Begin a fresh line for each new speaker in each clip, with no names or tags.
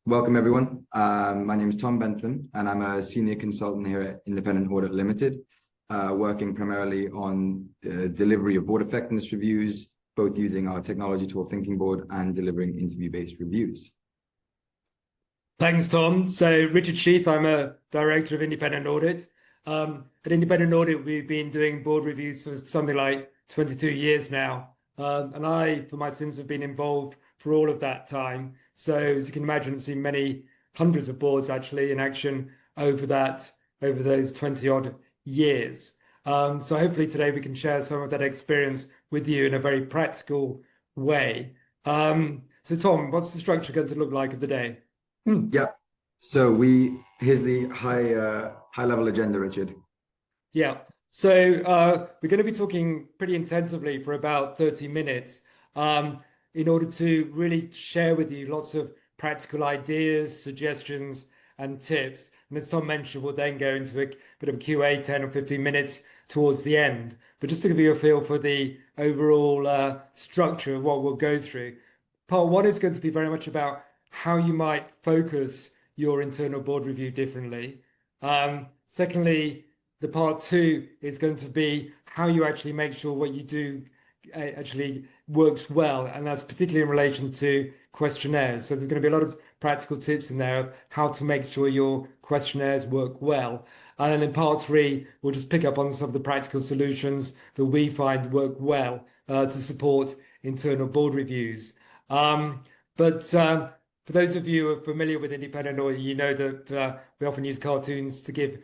Welcome, everyone. My name is Tom Bentham, and I'm a senior consultant here at Independent Audit Limited, working primarily on delivery of board effectiveness reviews, both using our technology tool Thinking Board and delivering interview-based reviews.
Thanks, Tom. So Richard Sheath, I'm a director of Independent Audit. At Independent Audit, we've been doing board reviews for something like 22 years now. And I, for my sins, have been involved for all of that time. So as you can imagine, I've seen many hundreds of boards actually in action over those 20 odd years. So hopefully today we can share some of that experience with you in a very practical way. So Tom, what's the structure going to look like of the day?
Yeah. So here's the high level agenda, Richard.
Yeah. So we're going to be talking pretty intensively for about 30 minutes in order to really share with you lots of practical ideas, suggestions, and tips. And as Tom mentioned, we'll then go into a bit of a QA, 10 or 15 minutes towards the end. But just to give you a feel for the overall structure of what we'll go through, part one is going to be very much about how you might focus your internal board review differently. Secondly, the part two is going to be how you actually make sure what you do actually works well, and that's particularly in relation to questionnaires. So there's going to be a lot of practical tips in there of how to make sure your questionnaires work well. And then in part three, we'll just pick up on some of the practical solutions that we find work well to support internal board reviews. For those of you who are familiar with Independent Audit, you know that we often use cartoons to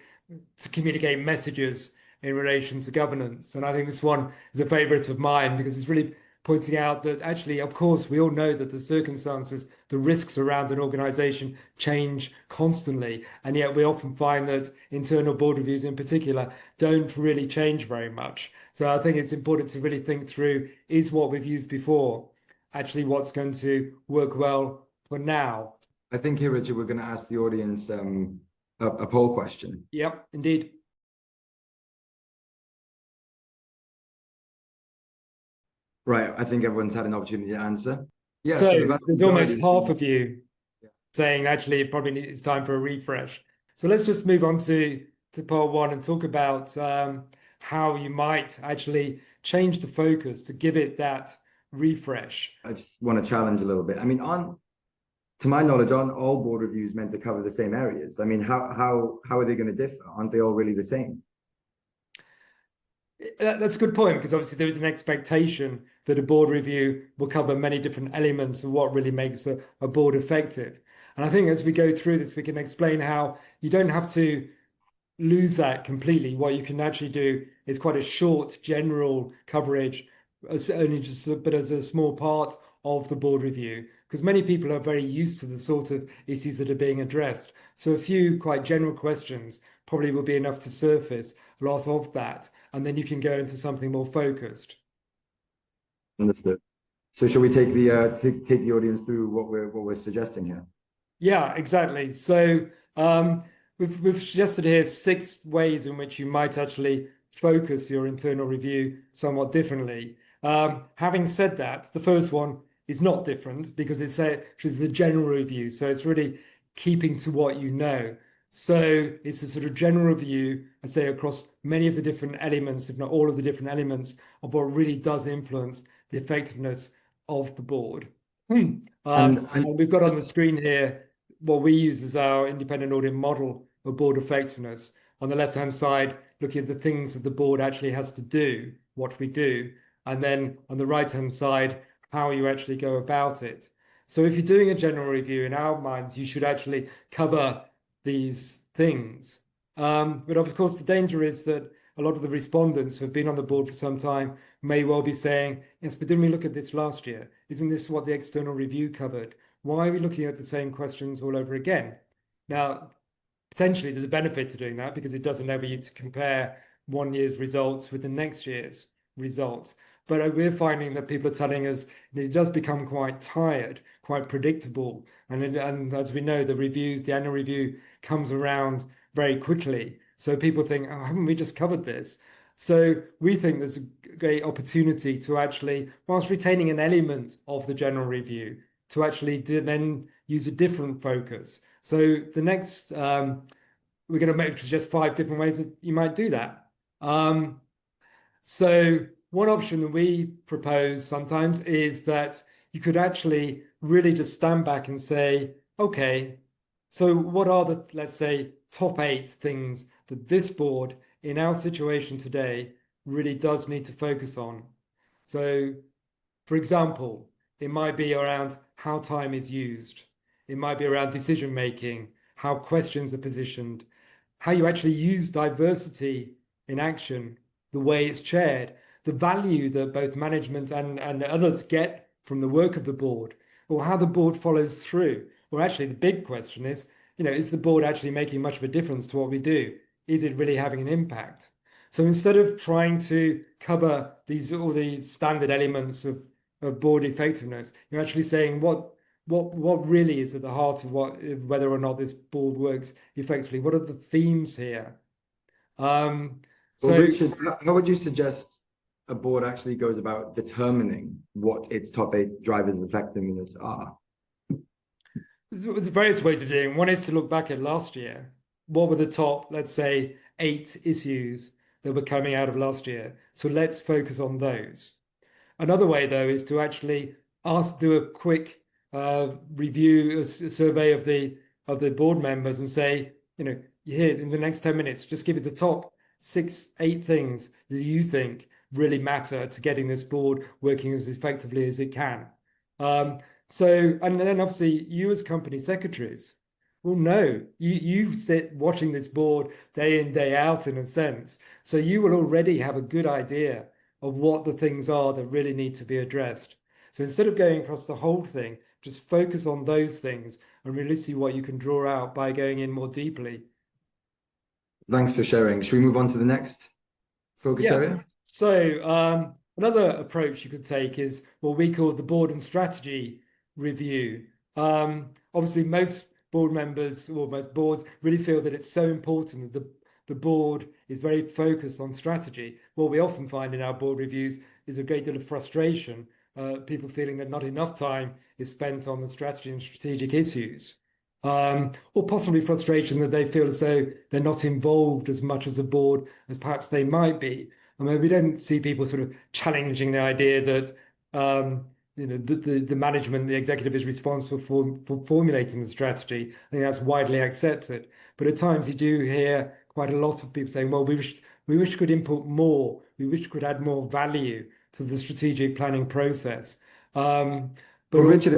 communicate messages in relation to governance. And I think this one is a favorite of mine because it's really pointing out that actually, of course, we all know that the circumstances, the risks around an organization change constantly. And yet we often find that internal board reviews in particular don't really change very much. So I think it's important to really think through, is what we've used before actually what's going to work well for now?
I think here, Richard, we're going to ask the audience a poll question.
Yep, indeed.
Right. I think everyone's had an opportunity to answer. Yeah.
So there's almost half of you saying actually it probably it's time for a refresh. So let's just move on to part one and talk about how you might actually change the focus to give it that refresh.
I just want to challenge a little bit. I mean, to my knowledge, aren't all board reviews meant to cover the same areas? I mean, how are they going to differ? Aren't they all really the same?
That's a good point, because obviously there is an expectation that a board review will cover many different elements of what really makes a board effective. And I think as we go through this, we can explain how you don't have to lose that completely. What you can actually do is quite a short general coverage, only just but as a small part of the board review, because many people are very used to the sort of issues that are being addressed. So a few quite general questions probably will be enough to surface a lot of that, and then you can go into something more focused.
Understood. So shall we take the audience through what we're suggesting here?
Yeah, exactly. So we've suggested here 6 ways in which you might actually focus your internal review somewhat differently. Having said that, the first one is not different because it's the general review. So it's really keeping to what you know. So it's a sort of general review, I'd say, across many of the different elements, if not all of the different elements of what really does influence the effectiveness of the board. And we've got on the screen here what we use as our independent audit model of board effectiveness. On the left-hand side, looking at the things that the board actually has to do, what we do. And then on the right-hand side, how you actually go about it. So if you're doing a general review, in our minds, you should actually cover these things. But of course, the danger is that a lot of the respondents who have been on the board for some time may well be saying, yes, but didn't we look at this last year? Isn't this what the external review covered? Why are we looking at the same questions all over again? Now, potentially there's a benefit to doing that because it does enable you to compare one year's results with the next year's results. But we're finding that people are telling us it does become quite tired, quite predictable. And as we know, the annual review comes around very quickly. So people think, oh, haven't we just covered this? So we think there's a great opportunity to actually, whilst retaining an element of the general review, to actually then use a different focus. So the next, we're going to make just 5 different ways that you might do that. So one option that we propose sometimes is that you could actually really just stand back and say, okay, so what are the, let's say, top 8 things that this board in our situation today really does need to focus on? So, for example, it might be around how time is used. It might be around decision making, how questions are positioned, how you actually use diversity in action, the way it's chaired, the value that both management and others get from the work of the board, or how the board follows through. Or actually, the big question is, is the board actually making much of a difference to what we do? Is it really having an impact? So instead of trying to cover all the standard elements of board effectiveness, you're actually saying what really is at the heart of whether or not this board works effectively. What are the themes here?
Well,
So
Richard, how would you suggest a board actually goes about determining what its top 8 drivers of effectiveness are?
there's various ways of doing it. One is to look back at last year. What were the top, let's say, 8 issues that were coming out of last year? So let's focus on those. Another way, though, is to actually do a quick review, a survey of the board members, and say, here in the next 10 minutes, just give it the top 6, 8 things that you think really matter to getting this board working as effectively as it can. And then obviously you as company secretaries, well, no, you sit watching this board day in, day out, in a sense. So you will already have a good idea of what the things are that really need to be addressed. So instead of going across the whole thing, just focus on those things and really see what you can draw out by going in more deeply.
Thanks for sharing. Should we move on to the next focus area?
So another approach you could take is what we call the board and strategy review. Obviously, most board members or most boards really feel that it's so important that the board is very focused on strategy. What we often find in our board reviews is a great deal of frustration, people feeling that not enough time is spent on the strategy and strategic issues. Or possibly frustration that they feel as though they're not involved as much as a board as perhaps they might be. I mean, we don't see people sort of challenging the idea that the management, the executive is responsible for formulating the strategy. I think that's widely accepted. But at times you do hear quite a lot of people saying, well, we wish we could input more, we wish we could add more value to the strategic planning process.
Well, Richard,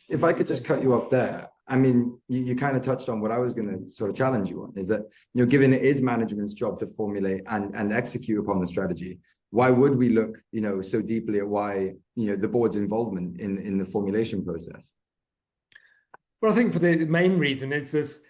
if I could just cut you off there. I mean, you kind of touched on what I was going to sort of challenge you on, is that, given it is management's job to formulate and execute upon the strategy, why would we look, so deeply at why, the board's involvement in the formulation process?
Well, I think for the main reason is this,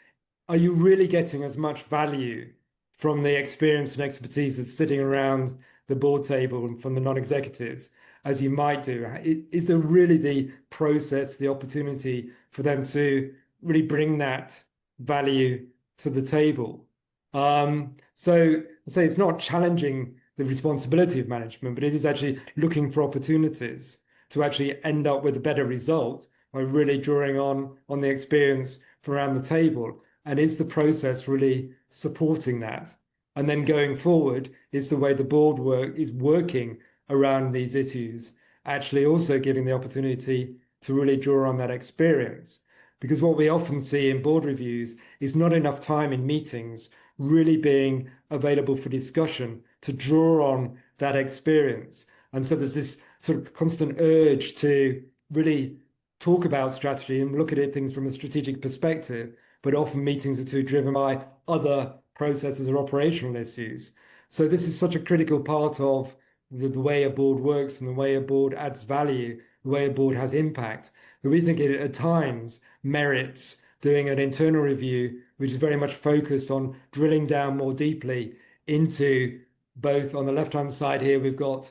are you really getting as much value from the experience and expertise that's sitting around the board table and from the non-executives as you might do? Is there really the process, the opportunity for them to really bring that value to the table? So it's not challenging the responsibility of management, but it is actually looking for opportunities to actually end up with a better result by really drawing on the experience from around the table. And is the process really supporting that? And then going forward, is the way the board is working around these issues, actually also giving the opportunity to really draw on that experience. Because what we often see in board reviews is not enough time in meetings really being available for discussion to draw on that experience. And so there's this sort of constant urge to really talk about strategy and look at things from a strategic perspective, but often meetings are too driven by other processes or operational issues. So this is such a critical part of the way a board works and the way a board adds value, the way a board has impact, that we think it at times merits doing an internal review, which is very much focused on drilling down more deeply into both. On the left-hand side here, we've got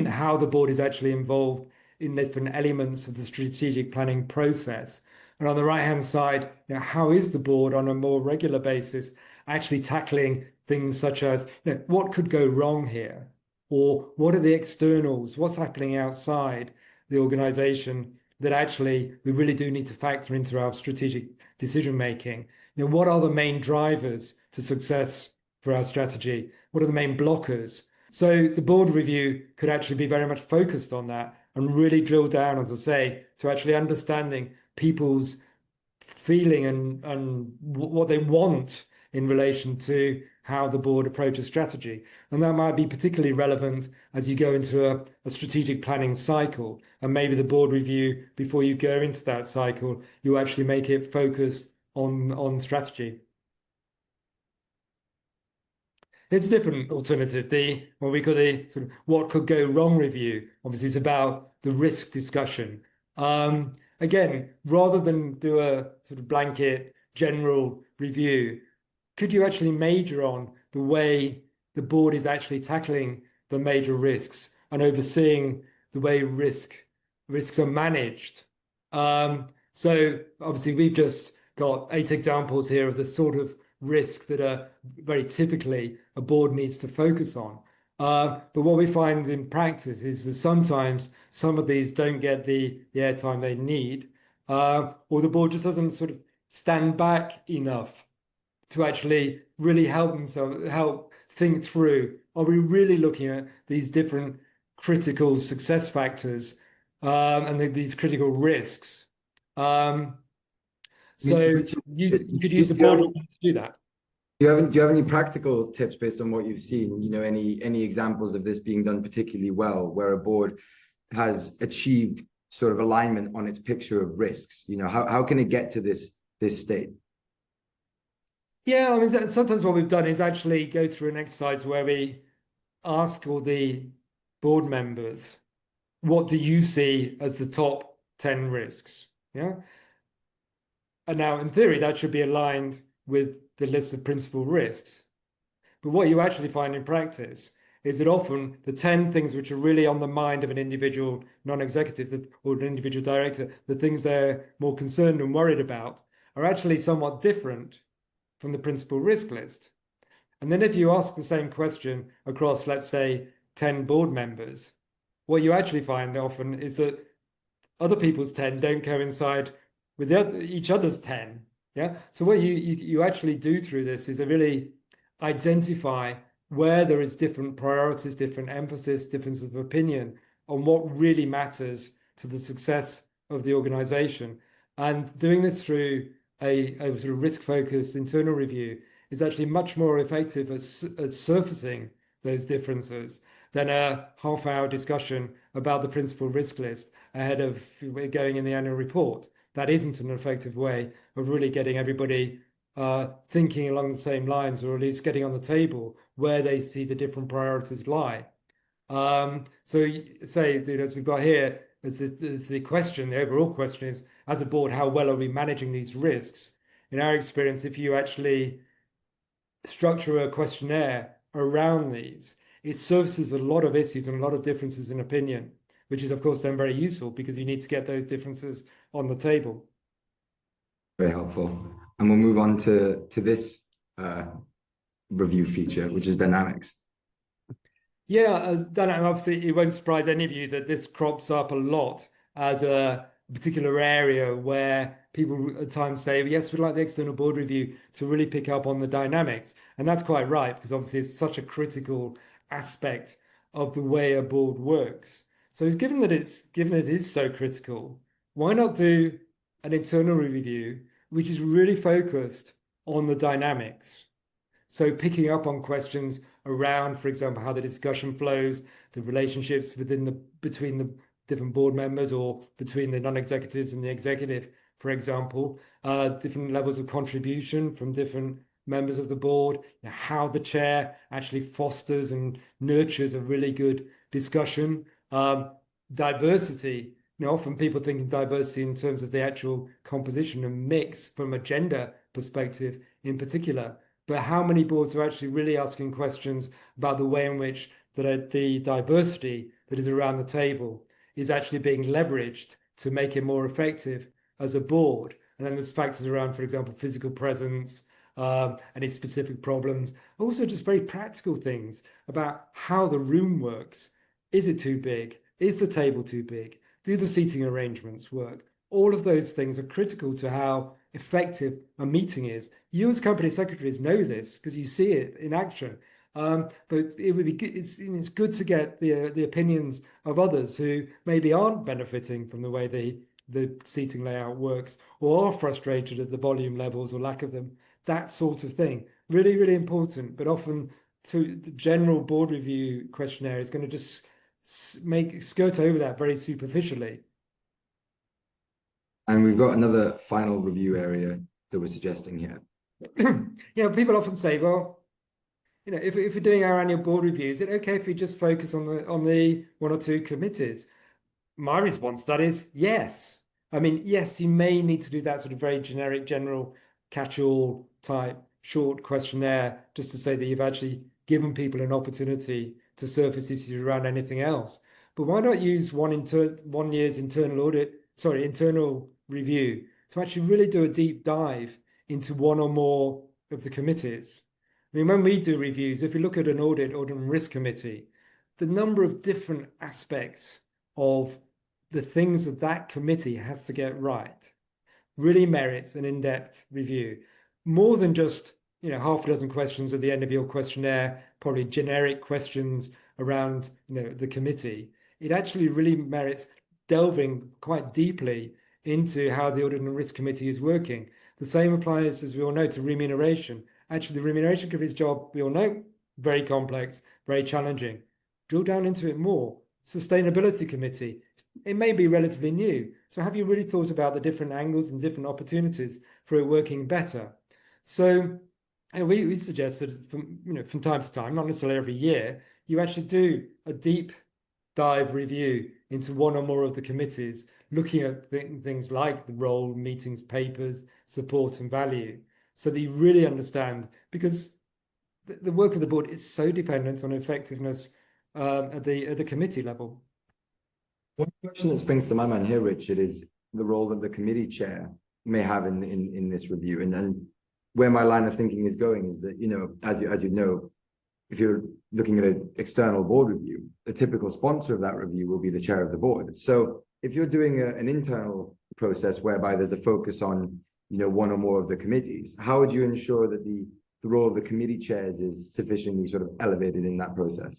how the board is actually involved in different elements of the strategic planning process. And on the right-hand side, how is the board on a more regular basis actually tackling things such as, what could go wrong here? Or what are the externals? What's happening outside the organization that actually we really do need to factor into our strategic decision making. What are the main drivers to success for our strategy? What are the main blockers? So the board review could actually be very much focused on that and really drill down, as I say, to actually understanding people's feeling and what they want in relation to how the board approaches strategy. And that might be particularly relevant as you go into a strategic planning cycle. And maybe the board review, before you go into that cycle, you actually make it focused on strategy. It's a different alternative. What we call the sort of what could go wrong review. Obviously, it's about the risk discussion. Again, rather than do a sort of blanket general review, could you actually major on the way the board is actually tackling the major risks and overseeing the way risks are managed? So obviously, we've just got 8 examples here of the sort of risk that are very typically a board needs to focus on. But what we find in practice is that sometimes some of these don't get the airtime they need, or the board just doesn't sort of stand back enough to actually really help think through, are we really looking at these different critical success factors and these critical risks? So you could use the board to do that.
Do you have any practical tips based on what you've seen? Any examples of this being done particularly well, where a board has achieved sort of alignment on its picture of risks? How can it get to this state?
Yeah, I mean, sometimes what we've done is actually go through an exercise where we ask all the board members, what do you see as the top 10 risks? Yeah. And now, in theory, that should be aligned with the list of principal risks. But what you actually find in practice is that often the 10 things which are really on the mind of an individual non-executive or an individual director, the things they're more concerned and worried about, are actually somewhat different from the principal risk list. And then if you ask the same question across, let's say, 10 board members, what you actually find often is that other people's 10 don't coincide with each other's 10. Yeah. So what you actually do through this is to really identify where there is different priorities, different emphasis, differences of opinion on what really matters to the success of the organization. And doing this through a sort of risk-focused internal review is actually much more effective at surfacing those differences than a half-hour discussion about the principal risk list ahead of going in the annual report. That isn't an effective way of really getting everybody thinking along the same lines, or at least getting on the table where they see the different priorities lie. So say, as we've got here, the question, the overall question is, as a board, how well are we managing these risks? In our experience, if you actually structure a questionnaire around these, it surfaces a lot of issues and a lot of differences in opinion, which is, of course, then very useful because you need to get those differences on the table.
Very helpful. And we'll move on to this review feature, which is dynamics.
Yeah, obviously, it won't surprise any of you that this crops up a lot as a particular area where people at times say, yes, we'd like the external board review to really pick up on the dynamics. And that's quite right, because obviously it's such a critical aspect of the way a board works. So given it is so critical, why not do an internal review which is really focused on the dynamics? So picking up on questions around, for example, how the discussion flows, the relationships between the different board members or between the non-executives and the executive, for example, different levels of contribution from different members of the board, how the chair actually fosters and nurtures a really good discussion. Diversity, often people think of diversity in terms of the actual composition and mix from a gender perspective in particular. But how many boards are actually really asking questions about the way in which the diversity that is around the table is actually being leveraged to make it more effective as a board? And then there's factors around, for example, physical presence, any specific problems, also just very practical things about how the room works. Is it too big? Is the table too big? do the seating arrangements work? All of those things are critical to how effective a meeting is. You as company secretaries know this because you see it in action. But it would be good, it's good to get the opinions of others who maybe aren't benefiting from the way the seating layout works, or are frustrated at the volume levels or lack of them. That sort of thing. Really, really important, but often to the general board review questionnaire is going to just skirt over that very superficially.
And we've got another final review area that we're suggesting here.
Yeah, people often say, well, you know, if we're doing our annual board review, is it okay if we just focus on the one or two committees? My response to that is yes. I mean, yes, you may need to do that sort of very generic, general, catch-all type short questionnaire just to say that you've actually given people an opportunity to surface issues around anything else. But why not use 1 year's internal review to actually really do a deep dive into one or more of the committees? I mean, when we do reviews, if you look at an audit and risk committee, the number of different aspects of the things that that committee has to get right really merits an in-depth review. More than just, you know, half a dozen questions at the end of your questionnaire, probably generic questions around, you know, the committee. It actually really merits delving quite deeply into how the Audit and Risk Committee is working. The same applies, as we all know, to remuneration. Actually, the Remuneration Committee's job, we all know, very complex, very challenging. Drill down into it more. Sustainability Committee, it may be relatively new. So have you really thought about the different angles and different opportunities for it working better? So we suggested from time to time, not necessarily every year, you actually do a deep dive review into one or more of the committees, looking at things like the role, meetings, papers, support and value, so that you really understand, because the work of the board is so dependent on effectiveness at the committee level.
One question that springs to my mind here, Richard, is the role that the committee chair may have in this review. And where my line of thinking is going is that, you know, as you know, if you're looking at an external board review, the typical sponsor of that review will be the chair of the board. So if you're doing an internal process whereby there's a focus on, you know, one or more of the committees, how would you ensure that the role of the committee chairs is sufficiently sort of elevated in that process?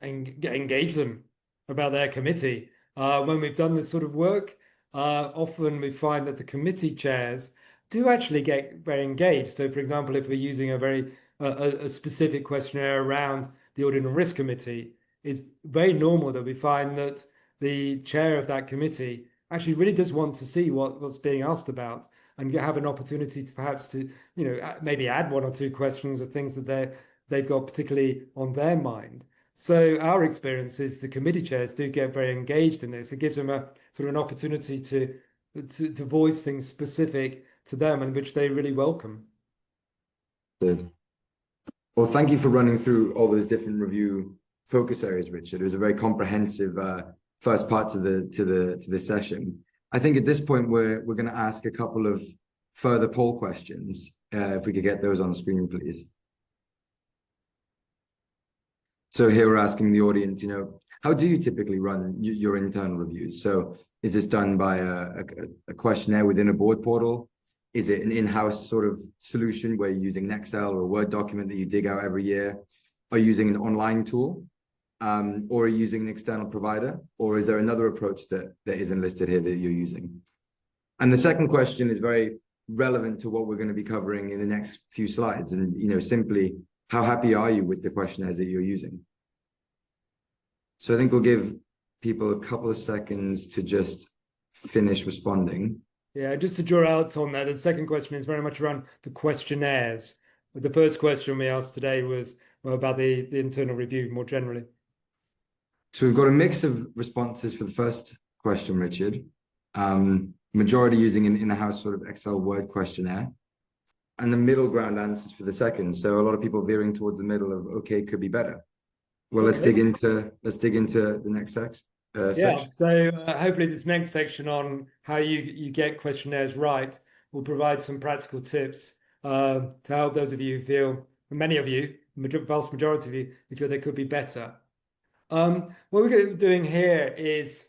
And engage them about their committee. When we've done this sort of work, often we find that the committee chairs do actually get very engaged. So, for example, if we're using a specific questionnaire around the Audit and Risk Committee, it's very normal that we find that the chair of that committee actually really does want to see what's being asked about, and have an opportunity to perhaps you know, maybe add one or two questions of things that they've got particularly on their mind. So our experience is the committee chairs do get very engaged in this. It gives them a sort of an opportunity to voice things specific to them and which they really welcome.
Good. Well, thank you for running through all those different review focus areas, Richard. It was a very comprehensive first part to this session. I think at this point we're going to ask a couple of further poll questions. If we could get those on the screen, please. So here we're asking the audience, you know, how do you typically run your internal reviews? So is this done by a questionnaire within a board portal? Is it an in-house sort of solution where you're using an Excel or a Word document that you dig out every year? Are you using an online tool? Or are you using an external provider? Or is there another approach that isn't listed here that you're using? And the second question is very relevant to what we're going to be covering in the next few slides. And, you know, simply, how happy are you with the questionnaires that you're using? So I think we'll give people a couple of seconds to just finish responding.
Yeah, just to draw out on that, the second question is very much around the questionnaires. The first question we asked today was about the internal review more generally.
So we've got a mix of responses for the first question, Richard. Majority using an in-house sort of Excel Word questionnaire. And the middle ground answers for the second. So a lot of people veering towards the middle of, okay, could be better. Well, let's dig into the next section.
So hopefully this next section on how you get questionnaires right will provide some practical tips to help those of you who feel, many of you, the vast majority of you, who feel they could be better. What we're doing here is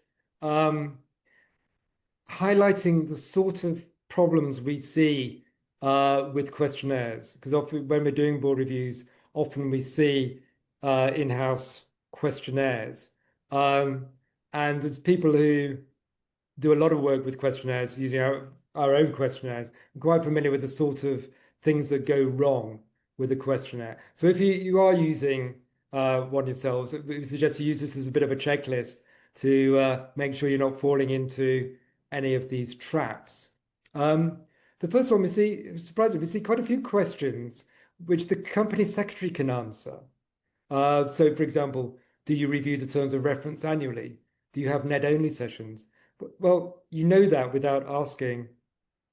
highlighting the sort of problems we see with questionnaires, because often when we're doing board reviews, often we see in-house questionnaires. And as people who do a lot of work with questionnaires using our own questionnaires, I'm quite familiar with the sort of things that go wrong with a questionnaire. So if you are using one yourselves, we suggest you use this as a bit of a checklist to make sure you're not falling into any of these traps. The first one we see, surprisingly, we see quite a few questions which the company secretary can answer. So, for example, do you review the terms of reference annually? Do you have net-only sessions? Well, you know that without asking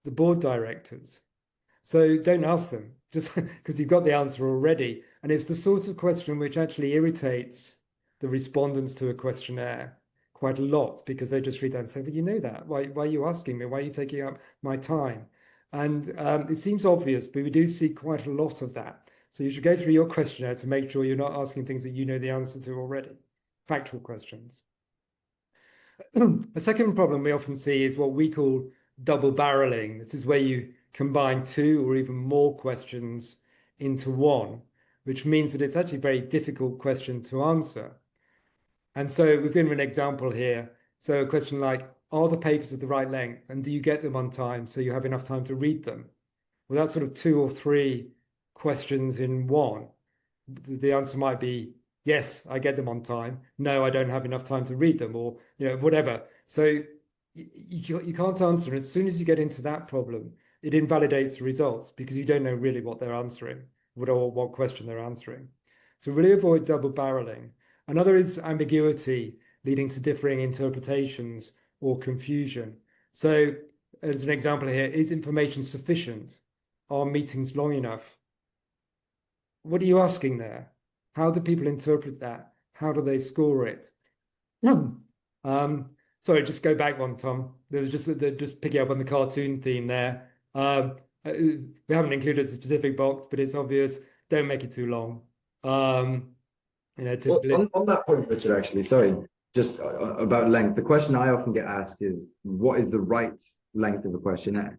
the board directors. So don't ask them, just because you've got the answer already. And it's the sort of question which actually irritates the respondents to a questionnaire quite a lot, because they just read that and say, well, you know that. Why are you asking me? Why are you taking up my time? And it seems obvious, but we do see quite a lot of that. So you should go through your questionnaire to make sure you're not asking things that you know the answer to already, factual questions. A second problem we often see is what we call double barreling. This is where you combine two or even more questions into one, which means that it's actually a very difficult question to answer. And so we've given an example here. So a question like, are the papers of the right length and do you get them on time so you have enough time to read them? Well, that's sort of two or three questions in one. The answer might be, yes, I get them on time. No, I don't have enough time to read them, or whatever. So you can't answer. And as soon as you get into that problem, it invalidates the results because you don't know really what they're answering, what question they're answering. So really avoid double barreling. Another is ambiguity leading to differing interpretations or confusion. So as an example here, is information sufficient? Are meetings long enough? What are you asking there? How do people interpret that? How do they score it? Sorry, just go back one, Tom. There was just picking up on the cartoon theme there. We haven't included a specific box, but it's obvious. Don't make it too long.
On that point, Richard, actually, sorry, just about length. The question I often get asked is, what is the right length of a questionnaire?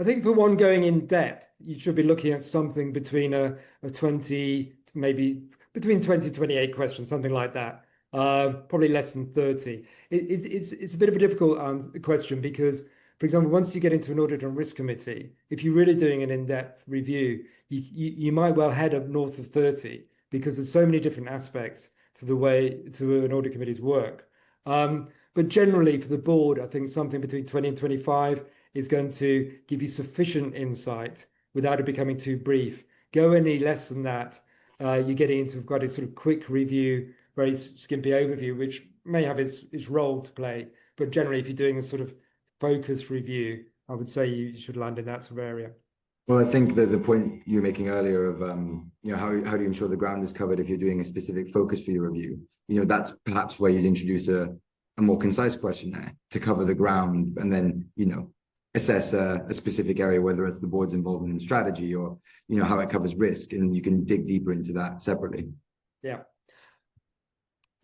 I think for one going in depth, you should be looking at something between a 20, maybe between 20 28 questions, something like that. Probably less than 30. It's a bit of a difficult question because, for example, once you get into an audit and risk committee, if you're really doing an in-depth review, you might well head up north of 30 because there's so many different aspects to the way to an audit committee's work. But generally for the board, I think something between 20 and 25 is going to give you sufficient insight without it becoming too brief. Go any less than that, you're getting into quite a sort of quick review, very skimpy overview, which may have its role to play. But generally, if you're doing a sort of focus review, I would say you should land in that sort of area.
Well, I think that the point you were making earlier of how do you ensure the ground is covered if you're doing a specific focus for your review, that's perhaps where you'd introduce a more concise questionnaire to cover the ground, and then assess a specific area, whether it's the board's involvement in strategy or how it covers risk, and you can dig deeper into that separately.
Yeah.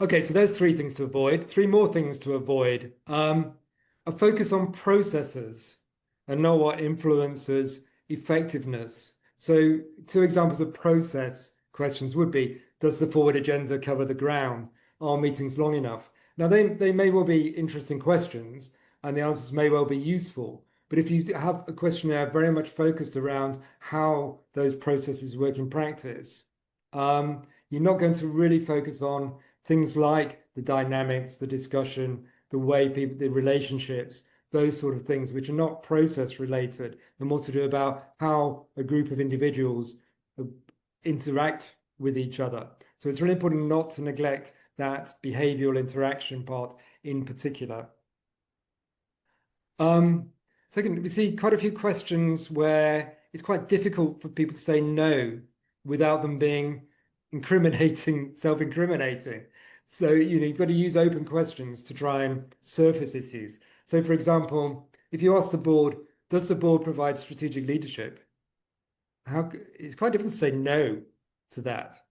Okay, so there's three things to avoid. Three more things to avoid. A focus on processes and not what influences effectiveness. So two examples of process questions would be, does the forward agenda cover the ground? Are meetings long enough? Now, they may well be interesting questions and the answers may well be useful. But if you have a questionnaire very much focused around how those processes work in practice, you're not going to really focus on things like the dynamics, the discussion, the way people, the relationships, those sort of things, which are not process related, and more to do about how a group of individuals interact with each other. So it's really important not to neglect that behavioral interaction part in particular. Second, we see quite a few questions where it's quite difficult for people to say no without them being self-incriminating. So, you've got to use open questions to try and surface issues. So, for example, if you ask the board, does the board provide strategic leadership? It's quite difficult to say no to that.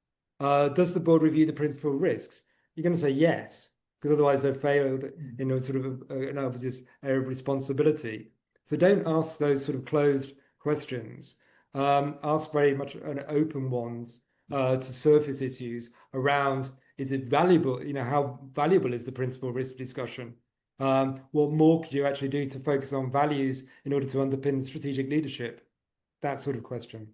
Does the board review the principal risks? You're going to say yes, because otherwise they've failed in a sort of an obvious area of responsibility. So don't ask those sort of closed questions. Ask very much an open ones to surface issues around, is it valuable? How valuable is the principal risk discussion? What more could you actually do to focus on values in order to underpin strategic leadership? That sort of question.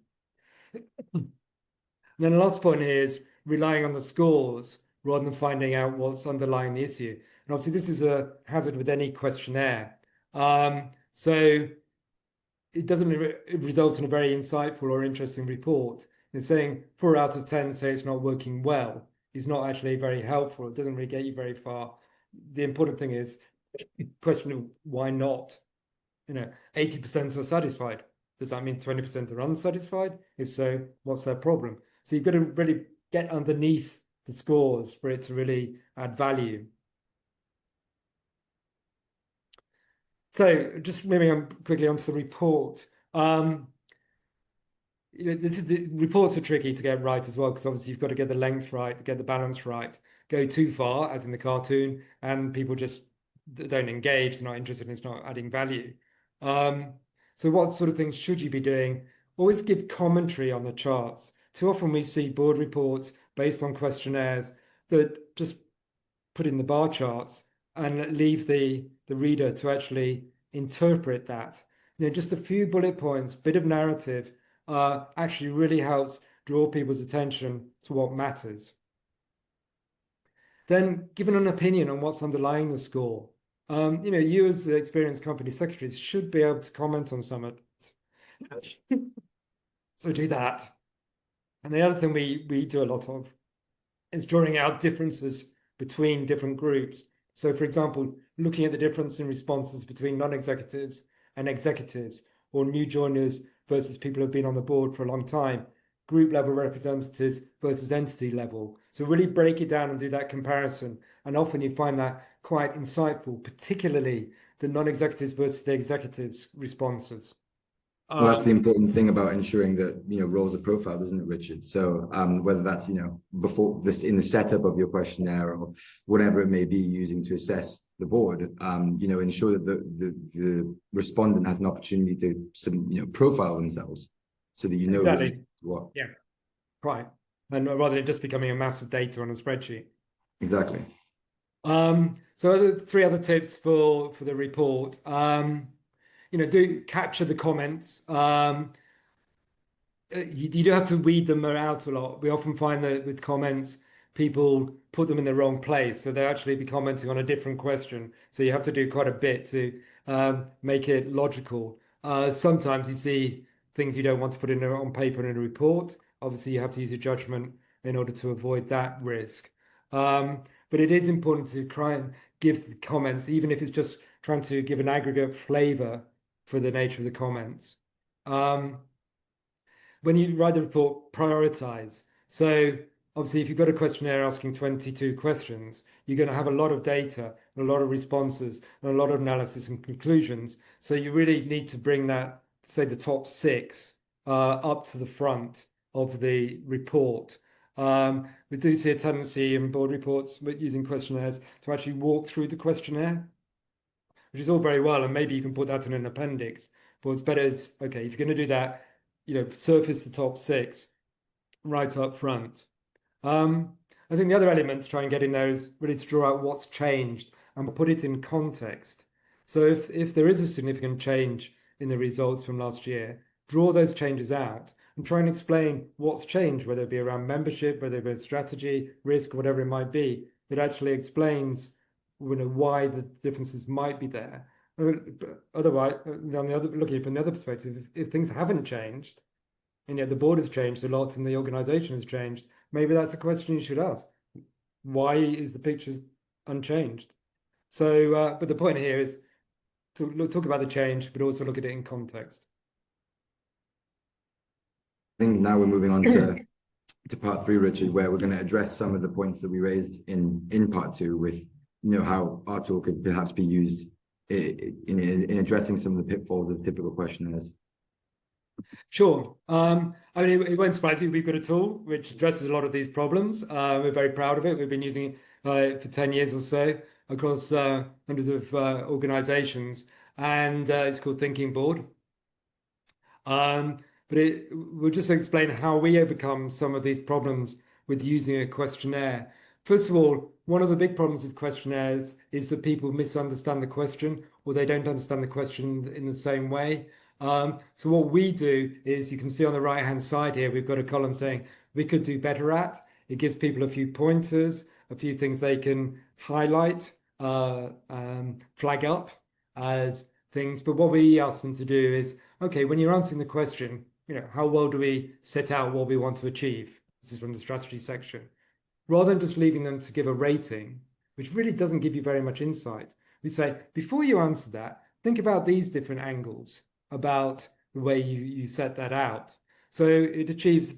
Then the last point here is relying on the scores rather than finding out what's underlying the issue. And obviously, this is a hazard with any questionnaire. So it doesn't result in a very insightful or interesting report. And saying 4 out of 10 say it's not working well is not actually very helpful. It doesn't really get you very far. The important thing is question why not? 80% are satisfied. Does that mean 20% are unsatisfied? If so, what's their problem? So you've got to really get underneath the scores for it to really add value. So just moving on quickly onto the report. The reports are tricky to get right as well, because obviously you've got to get the length right, to get the balance right. Go too far, as in the cartoon, and people just don't engage, they're not interested, and it's not adding value. So what sort of things should you be doing? Always give commentary on the charts. Too often we see board reports based on questionnaires that just put in the bar charts and leave the reader to actually interpret that. Just a few bullet points, bit of narrative, actually really helps draw people's attention to what matters. Then given an opinion on what's underlying the score. You as the experienced company secretaries should be able to comment on some of it. So do that. And the other thing we do a lot of is drawing out differences between different groups. So for example, looking at the difference in responses between non-executives and executives, or new joiners versus people who've been on the board for a long time, group level representatives versus entity level. So really break it down and do that comparison. And often you find that quite insightful, particularly the non-executives versus the executives responses.
Well, that's the important thing about ensuring that, roles are profiled, isn't it, Richard? So whether that's, before this, in the setup of your questionnaire, or whatever it may be using to assess the board, ensure that the respondent has an opportunity to profile themselves so that
exactly
what.
Yeah, right. And rather than just becoming a mass of data on a spreadsheet.
Exactly.
So 3 other tips for the report. Do capture the comments. You do have to weed them out a lot. We often find that with comments, people put them in the wrong place. So they'll actually be commenting on a different question. So you have to do quite a bit to make it logical. Sometimes you see things you don't want to put on paper in a report. Obviously, you have to use your judgment in order to avoid that risk. But it is important to try and give the comments, even if it's just trying to give an aggregate flavor for the nature of the comments. When you write the report, prioritize. So obviously, if you've got a questionnaire asking 22 questions, you're going to have a lot of data, and a lot of responses, and a lot of analysis and conclusions. So you really need to bring that, say, the top 6 up to the front of the report. We do see a tendency in board reports using questionnaires to actually walk through the questionnaire, which is all very well, and maybe you can put that in an appendix. But what's better is, okay, if you're going to do that, surface the top 6 right up front. I think the other element to try and get in there is really to draw out what's changed and put it in context. So if there is a significant change in the results from last year, draw those changes out and try and explain what's changed, whether it be around membership, whether it be strategy, risk, whatever it might be. It actually explains why the differences might be there. Otherwise, looking from the other perspective, if things haven't changed, and yet the board has changed a lot and the organization has changed, maybe that's a question you should ask. Why is the picture unchanged? So, but the point here is to talk about the change, but also look at it in context.
I think now we're moving on to part 3, Richard, where we're going to address some of the points that we raised in part 2 with, how our tool could perhaps be used in addressing some of the pitfalls of typical questionnaires.
Sure. I mean, it won't surprise you. We've got a tool which addresses a lot of these problems. We're very proud of it. We've been using it for 10 years or so across hundreds of organizations, and it's called Thinking Board. Um, but we'll just explain how we overcome some of these problems with using a questionnaire. First of all, one of the big problems with questionnaires is that people misunderstand the question or they don't understand the question in the same way. So what we do is you can see on the right-hand side here, we've got a column saying we could do better at. It gives people a few pointers, a few things they can highlight, flag up as things. But what we ask them to do is, okay, when you're answering the question, how well do we set out what we want to achieve? This is from the strategy section. Rather than just leaving them to give a rating, which really doesn't give you very much insight, we say, before you answer that, think about these different angles about the way you set that out. So it achieves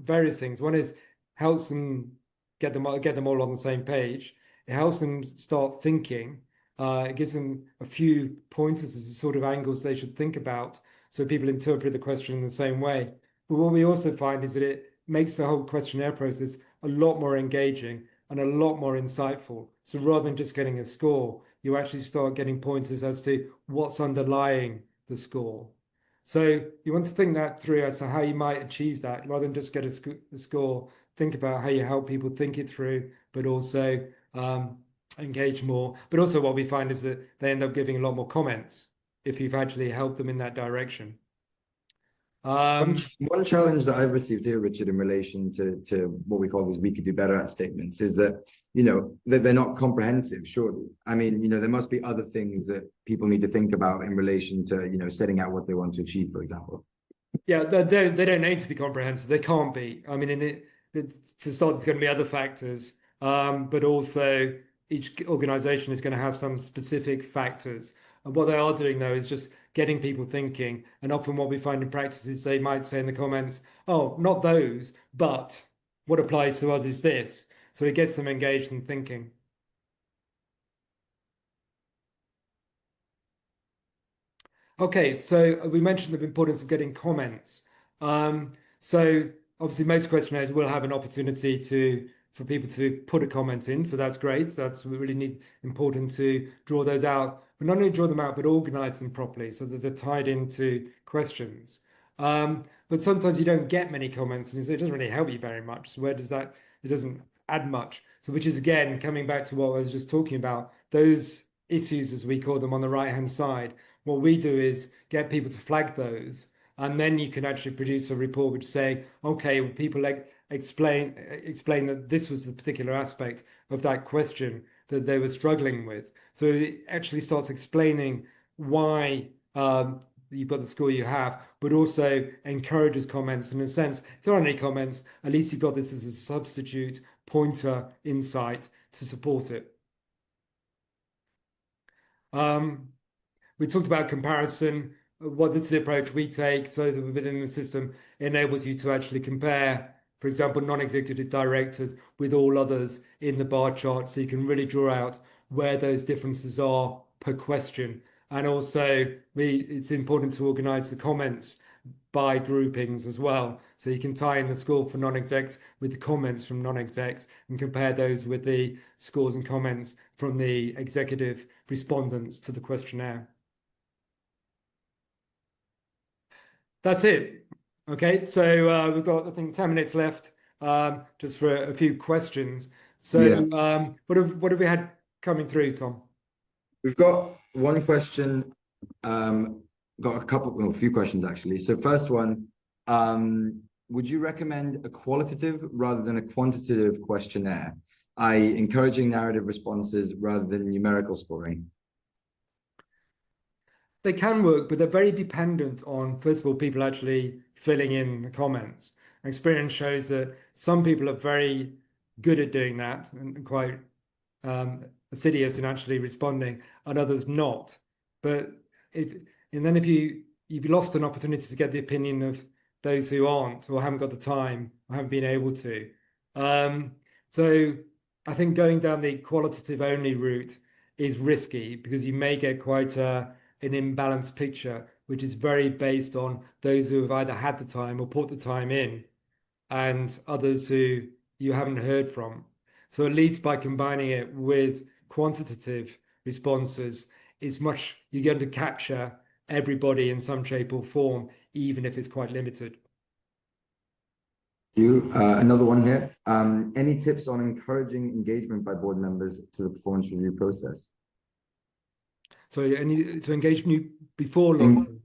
various things. One is helps them get them all on the same page. It helps them start thinking. It gives them a few pointers as the sort of angles they should think about, so people interpret the question in the same way. But what we also find is that it makes the whole questionnaire process a lot more engaging and a lot more insightful. So rather than just getting a score, you actually start getting pointers as to what's underlying the score. So you want to think that through as to how you might achieve that, rather than just get a score. Think about how you help people think it through, but also engage more. But also what we find is that they end up giving a lot more comments if you've actually helped them in that direction.
One challenge that I've received here, Richard, in relation to what we call these we could do better at statements is that, that they're not comprehensive, surely. I mean, there must be other things that people need to think about in relation to, setting out what they want to achieve, for example.
Yeah, they don't need to be comprehensive. They can't be. I mean, for start, there's going to be other factors, but also each organization is going to have some specific factors. And what they are doing, though, is just getting people thinking. And often what we find in practice is they might say in the comments, oh, not those, but what applies to us is this. So it gets them engaged and thinking. Okay, so we mentioned the importance of getting comments. So obviously most questionnaires will have an opportunity for people to put a comment in, so that's great. That's really important to draw those out, but not only draw them out, but organize them properly so that they're tied into questions. But sometimes you don't get many comments, and it doesn't really help you very much. So where does that? It doesn't add much. So which is again coming back to what I was just talking about, those issues as we call them on the right-hand side. What we do is get people to flag those, and then you can actually produce a report which say, okay, well, people explain that this was the particular aspect of that question that they were struggling with. So it actually starts explaining why you've got the score you have, but also encourages comments. And in a sense, if there aren't any comments, at least you've got this as a substitute pointer insight to support it. We talked about comparison. This is the approach we take, so that within the system it enables you to actually compare, for example, non-executive directors with all others in the bar chart, so you can really draw out where those differences are per question. And also, it's important to organize the comments by groupings as well. So you can tie in the score for non-execs with the comments from non-execs and compare those with the scores and comments from the executive respondents to the questionnaire. That's it. Okay, so we've got, I think, 10 minutes left just for a few questions. So
Yeah.
what have we had coming through, Tom?
We've got one question, got a few questions actually. So first one, would you recommend a qualitative rather than a quantitative questionnaire, i.e. encouraging narrative responses rather than numerical scoring?
They can work, but they're very dependent on, first of all, people actually filling in the comments. Experience shows that some people are very good at doing that and quite assiduous in actually responding, and others not. But if you've lost an opportunity to get the opinion of those who aren't or haven't got the time or haven't been able to. So I think going down the qualitative only route is risky because you may get quite an imbalanced picture which is very based on those who have either had the time or put the time in, and others who you haven't heard from. So at least by combining it with quantitative responses, you're going to capture everybody in some shape or form, even if it's quite limited.
Another one here. Any tips on encouraging engagement by board members to the performance review process?
So to engage new before launching.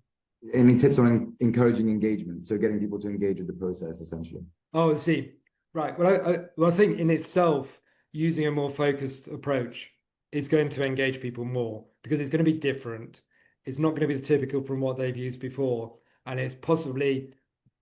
Any tips on encouraging engagement? So getting people to engage with the process, essentially.
Oh, I see. Right. Well, I think in itself, using a more focused approach is going to engage people more because it's going to be different. It's not going to be the typical from what they've used before, and it's possibly,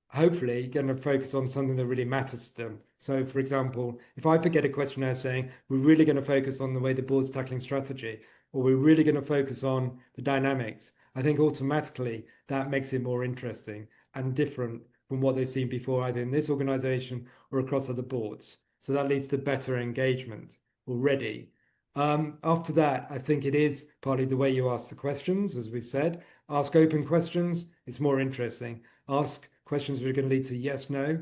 hopefully, going to focus on something that really matters to them. So, for example, if I get a questionnaire saying we're really going to focus on the way the board's tackling strategy, or we're really going to focus on the dynamics, I think automatically that makes it more interesting and different from what they've seen before, either in this organization or across other boards. So that leads to better engagement already. After that, I think it is partly the way you ask the questions, as we've said. Ask open questions, it's more interesting. Ask questions that are going to lead to yes, no.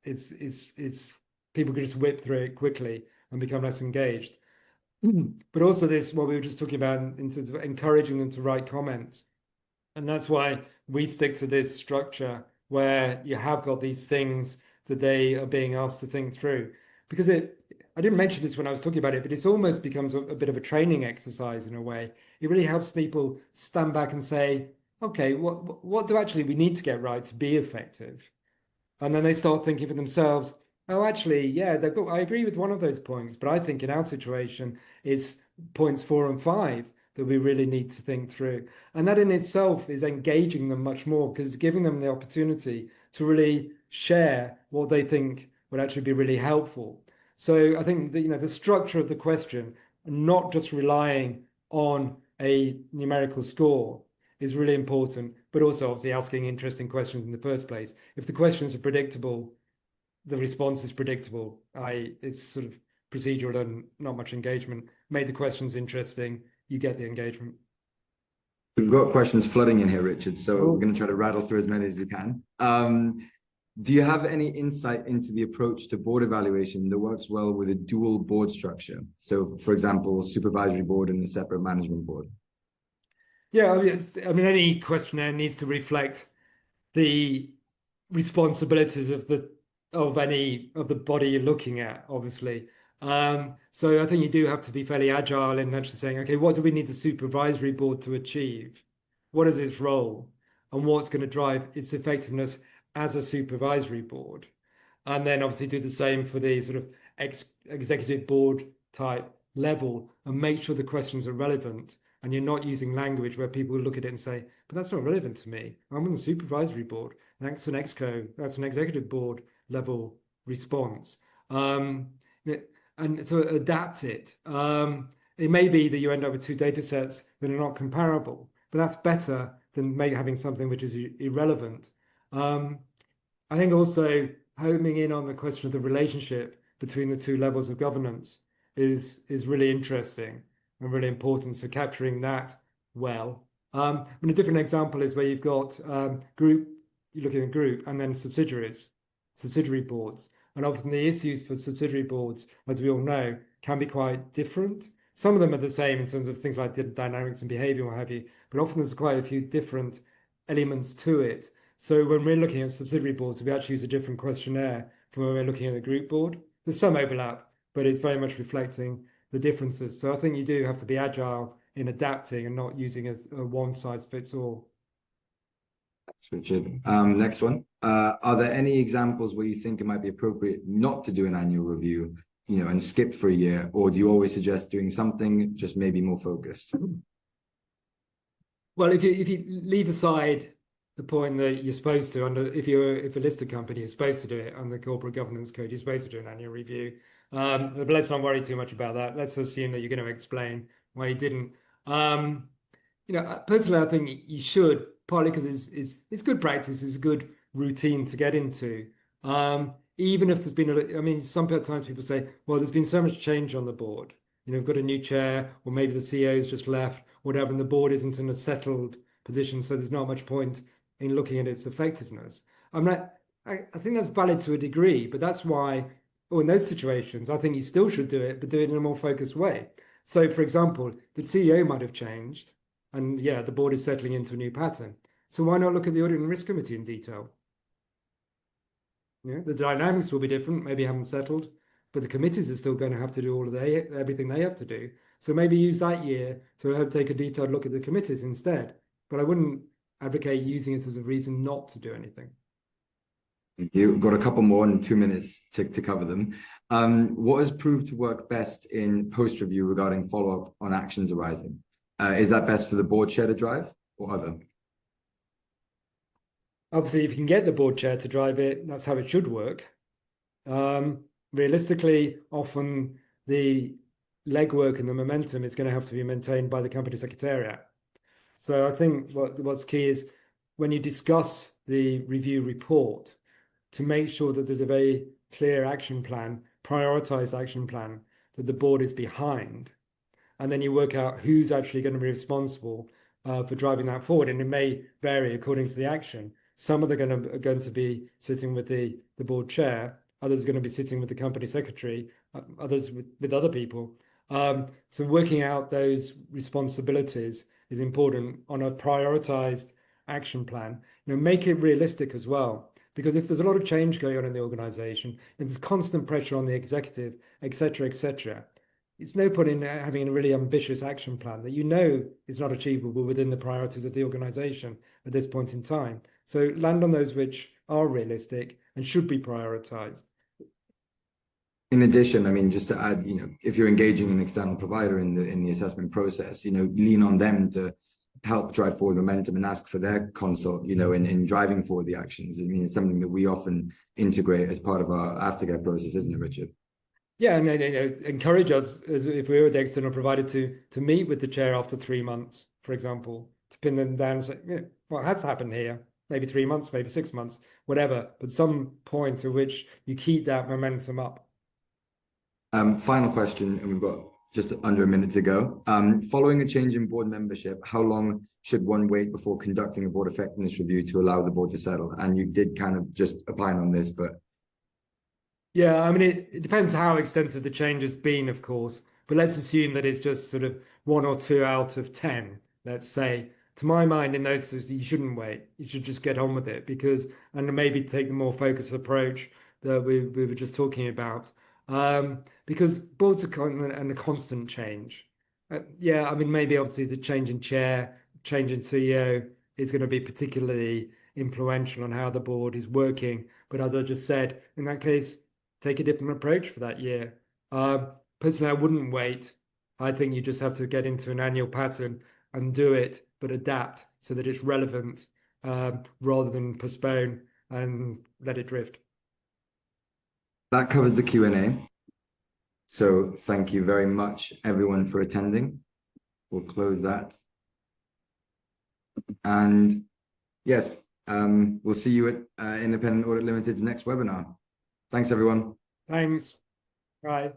It's people can just whip through it quickly and become less engaged. But also this, what we were just talking about in terms of encouraging them to write comments. And that's why we stick to this structure where you have got these things that they are being asked to think through. Because I didn't mention this when I was talking about it, but it almost becomes a bit of a training exercise in a way. It really helps people stand back and say, okay, what do actually we need to get right to be effective? And then they start thinking for themselves, oh, actually, yeah, I agree with one of those points, but I think in our situation, it's points 4 and 5 that we really need to think through. And that in itself is engaging them much more because it's giving them the opportunity to really share what they think would actually be really helpful. So I think that, the structure of the question, not just relying on a numerical score, is really important, but also obviously asking interesting questions in the first place. If the questions are predictable, the response is predictable. It's sort of procedural and not much engagement. Make the questions interesting, you get the engagement.
We've got questions flooding in here, Richard, so we're going to try to rattle through as many as we can. Do you have any insight into the approach to board evaluation that works well with a dual board structure? So, for example, supervisory board and a separate management board.
Yeah, I mean, any questionnaire needs to reflect the responsibilities of any of the body you're looking at, obviously. So I think you do have to be fairly agile in actually saying, okay, what do we need the supervisory board to achieve? What is its role? And what's going to drive its effectiveness as a supervisory board? And then obviously do the same for the sort of executive board type level and make sure the questions are relevant. And you're not using language where people will look at it and say, but that's not relevant to me. I'm on the supervisory board. That's an exco, that's an executive board level response. And so adapt it. It may be that you end up with two data sets that are not comparable, but that's better than maybe having something which is irrelevant. I think also homing in on the question of the relationship between the two levels of governance is really interesting and really important. So capturing that well. And a different example is where you've got group, you're looking at group, and then subsidiary boards. And often the issues for subsidiary boards, as we all know, can be quite different. Some of them are the same in terms of things like the dynamics and behavior, what have you, but often there's quite a few different elements to it. So when we're looking at subsidiary boards, we actually use a different questionnaire from when we're looking at the group board. There's some overlap, but it's very much reflecting the differences. So I think you do have to be agile in adapting and not using a one size fits all.
Thanks, Richard. Next one. Are there any examples where you think it might be appropriate not to do an annual review, and skip for a year, or do you always suggest doing something just maybe more focused?
Well, if you leave aside the point that you're supposed to, if a listed company is supposed to do it under the corporate governance code, you're supposed to do an annual review. But let's not worry too much about that. Let's assume that you're going to explain why you didn't. Personally, I think you should, partly because it's good practice, it's a good routine to get into. Even if there's been sometimes people say, well, there's been so much change on the board. We've got a new chair, or maybe the CEO's just left, whatever, and the board isn't in a settled position, so there's not much point in looking at its effectiveness. I think that's valid to a degree, but that's why, in those situations, I think you still should do it, but do it in a more focused way. So, for example, the CEO might have changed, and yeah, the board is settling into a new pattern. So why not look at the Audit and Risk Committee in detail? The dynamics will be different, maybe haven't settled, but the committees are still going to have to do everything they have to do. So maybe use that year to take a detailed look at the committees instead. But I wouldn't advocate using it as a reason not to do anything.
You've got a couple more in 2 minutes to cover them. What has proved to work best in post-review regarding follow-up on actions arising? Is that best for the board chair to drive or other?
Obviously, if you can get the board chair to drive it, that's how it should work. Realistically, often the legwork and the momentum is going to have to be maintained by the company secretariat. So I think what's key is when you discuss the review report, to make sure that there's a very clear action plan, prioritized action plan that the board is behind. And then you work out who's actually going to be responsible for driving that forward. And it may vary according to the action. Some are going to be sitting with the board chair, others are going to be sitting with the company secretary, others with other people. So working out those responsibilities is important on a prioritized action plan. Make it realistic as well. Because if there's a lot of change going on in the organization and there's constant pressure on the executive, et cetera, it's no point in having a really ambitious action plan that is not achievable within the priorities of the organization at this point in time. So land on those which are realistic and should be prioritized.
In addition, I mean, just to add, if you're engaging an external provider in the assessment process, lean on them to help drive forward momentum and ask for their consult, in driving forward the actions. I mean, it's something that we often integrate as part of our aftercare process, isn't it, Richard?
Yeah, and encourage us, as if we were the external provider, to meet with the chair after 3 months, for example, to pin them down and say, what has happened here? Maybe 3 months, maybe 6 months, whatever, but some point at which you keep that momentum up.
Final question, and we've got just under a minute to go. Following a change in board membership, how long should one wait before conducting a board effectiveness review to allow the board to settle? And you did kind of just opine on this, but...
Yeah, I mean, it depends how extensive the change has been, of course, but let's assume that it's just sort of 1 or 2 out of 10, let's say. To my mind, in those cases, you shouldn't wait. You should just get on with it and maybe take the more focused approach that we were just talking about. Because boards are in a constant change. Yeah, I mean, maybe obviously the change in chair, change in CEO is going to be particularly influential on how the board is working. But as I just said, in that case, take a different approach for that year. Personally, I wouldn't wait. I think you just have to get into an annual pattern and do it, but adapt so that it's relevant rather than postpone and let it drift.
That covers the Q&A. So thank you very much, everyone, for attending. We'll close that. And yes, we'll see you at Independent Audit Limited's next webinar. Thanks, everyone.
Thanks. Bye.